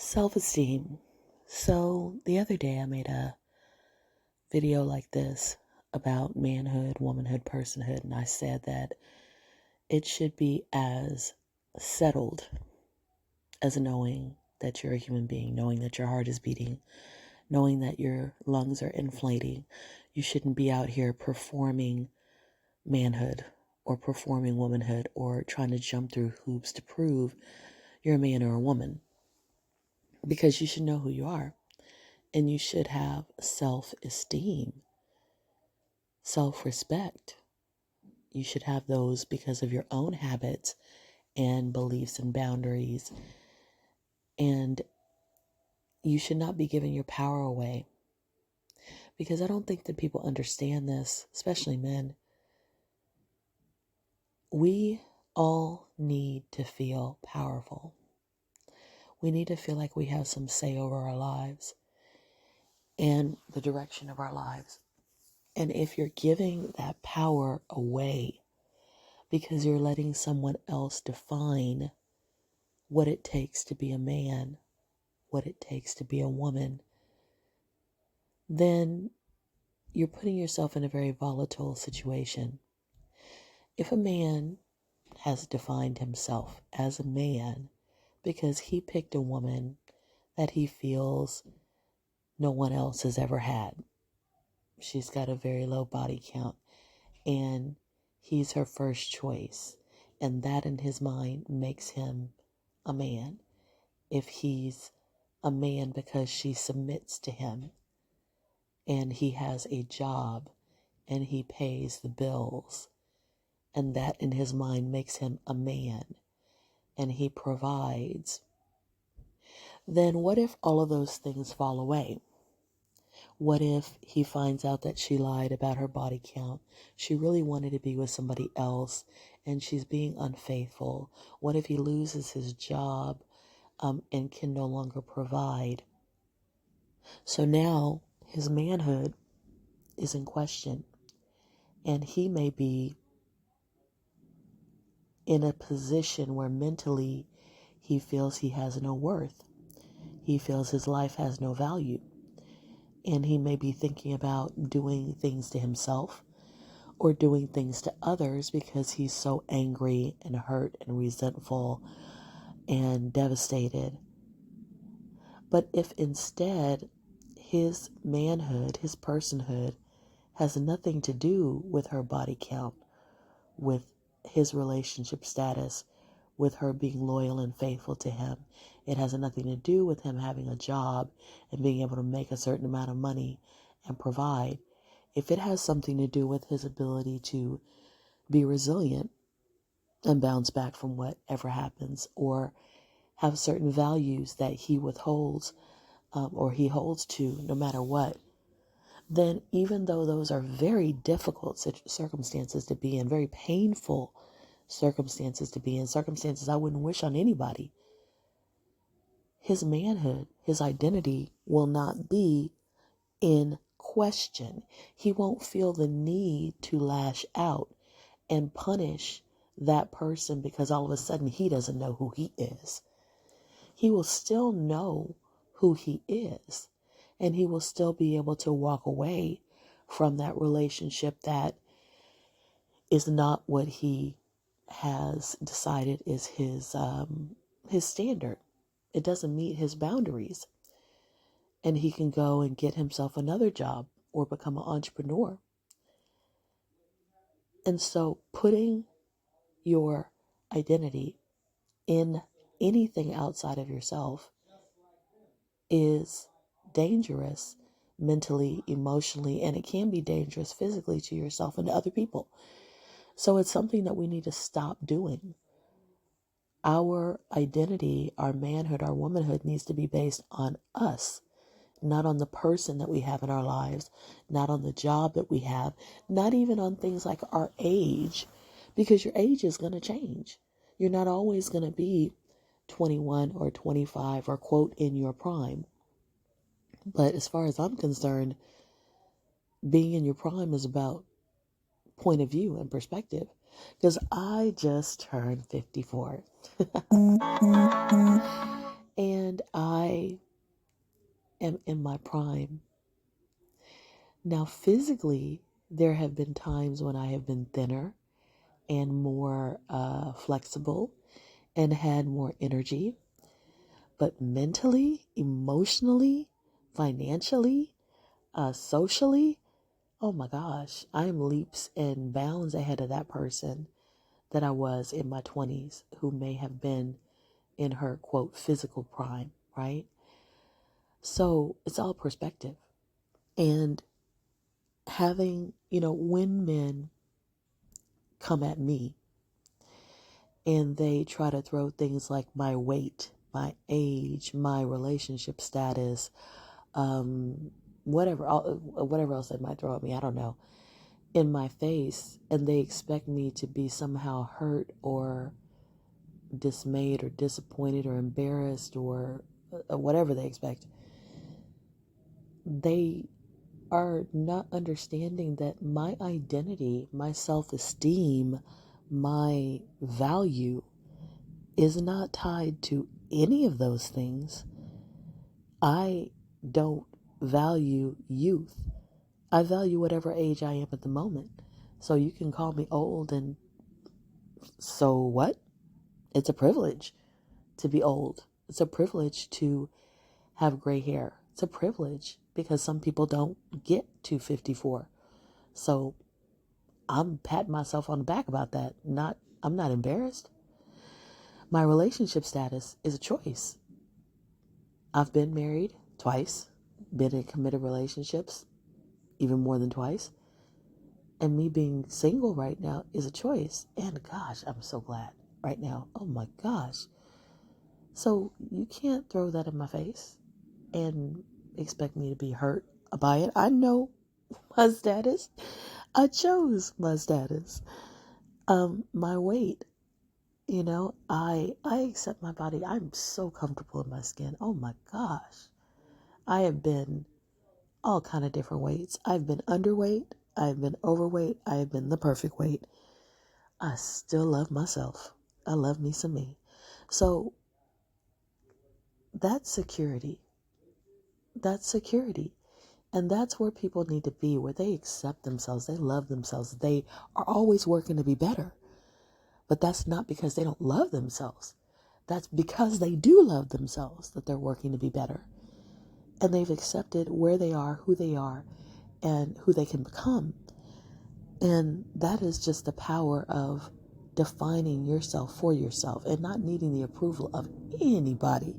Self-esteem. So the other day I made a video like this about manhood, womanhood, personhood, and I said that it should be as settled as knowing that you're a human being, knowing that your heart is beating, knowing that your lungs are inflating. You shouldn't be out here performing manhood or performing womanhood or trying to jump through hoops to prove you're a man or a woman, because you should know who you are. And you should have self-esteem, self-respect. You should have those because of your own habits and beliefs and boundaries. And you should not be giving your power away. Because I don't think that people understand this, especially men. We all need to feel powerful. We need to feel like we have some say over our lives and the direction of our lives. And if you're giving that power away because you're letting someone else define what it takes to be a man, what it takes to be a woman, then you're putting yourself in a very volatile situation. If a man has defined himself as a man because he picked a woman that he feels no one else has ever had, she's got a very low body count, and he's her first choice, and that in his mind makes him a man. If he's a man because she submits to him and he has a job and he pays the bills, and that in his mind makes him a man and he provides, then what if all of those things fall away? What if he finds out that she lied about her body count? She really wanted to be with somebody else and she's being unfaithful. What if he loses his job and can no longer provide? So now his manhood is in question, and he may be in a position where mentally he feels he has no worth. He feels his life has no value. And he may be thinking about doing things to himself or doing things to others because he's so angry and hurt and resentful and devastated. But if instead his manhood, his personhood, has nothing to do with her body count, with his relationship status, with her being loyal and faithful to him. It has nothing to do with him having a job and being able to make a certain amount of money and provide. If it has something to do with his ability to be resilient and bounce back from whatever happens, or have certain values that he withholds or he holds to no matter what, then even though those are very difficult circumstances to be in, very painful circumstances to be in, circumstances I wouldn't wish on anybody, his manhood, his identity will not be in question. He won't feel the need to lash out and punish that person because all of a sudden he doesn't know who he is. He will still know who he is, and he will still be able to walk away from that relationship that is not what he has decided is his standard. It doesn't meet his boundaries. And he can go and get himself another job or become an entrepreneur. And so putting your identity in anything outside of yourself is dangerous mentally, emotionally, and it can be dangerous physically to yourself and to other people. So it's something that we need to stop doing. Our identity, our manhood, our womanhood needs to be based on us, not on the person that we have in our lives, not on the job that we have, not even on things like our age, because your age is going to change. You're not always going to be 21 or 25 or quote in your prime. But as far as I'm concerned, being in your prime is about point of view and perspective, because I just turned 54 and I am in my prime. Now, physically, there have been times when I have been thinner and more flexible and had more energy. But mentally, emotionally, financially, socially, oh my gosh, I am leaps and bounds ahead of that person that I was in my 20s who may have been in her, quote, physical prime, right? So it's all perspective. And having, when men come at me and they try to throw things like my weight, my age, my relationship status, whatever else they might throw at me, I don't know, in my face, and they expect me to be somehow hurt or dismayed or disappointed or embarrassed or whatever they expect, they are not understanding that my identity, my self-esteem, my value is not tied to any of those things. I don't value youth. I value whatever age I am at the moment. So you can call me old, and so what? It's a privilege to be old. It's a privilege to have gray hair. It's a privilege because some people don't get to 54. So I'm patting myself on the back about that. I'm not embarrassed. My relationship status is a choice. I've been married twice, been in committed relationships even more than twice. And me being single right now is a choice. And gosh, I'm so glad right now. Oh my gosh. So you can't throw that in my face and expect me to be hurt by it. I know my status. I chose my status. My weight, I accept my body. I'm so comfortable in my skin. Oh my gosh. I have been all kind of different weights. I've been underweight. I've been overweight. I have been the perfect weight. I still love myself. I love me some me. So that's security. That's security. And that's where people need to be, where they accept themselves. They love themselves. They are always working to be better. But that's not because they don't love themselves. That's because they do love themselves that they're working to be better. And they've accepted where they are, and who they can become. And that is just the power of defining yourself for yourself and not needing the approval of anybody.